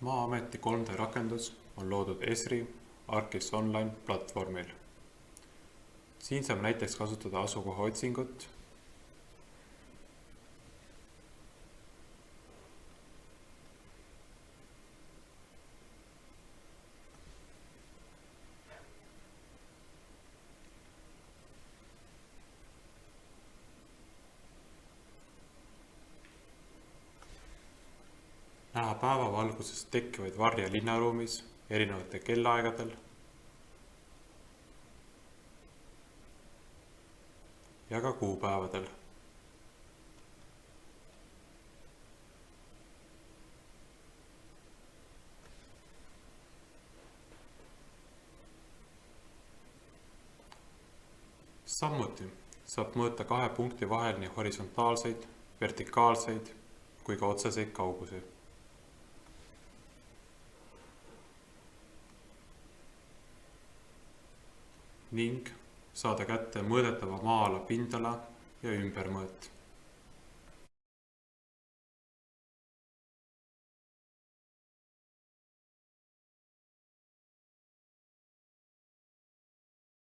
Maa-ameti 3D rakendus on loodud Esri ArcGIS Online platvormil. Siin saab näiteks kasutada asukoha otsingut, näha päevavalguses tekkivaid varje linnaruumis erinevate kellaaegadel ja ka kuupäevadel. Samuti saab mõõta 2 punkti vahel nii horisontaalseid, vertikaalseid kui ka otseseid kaugusi. Ning saada kätte mõõdetava maa-ala pindala ja ümbermõõt.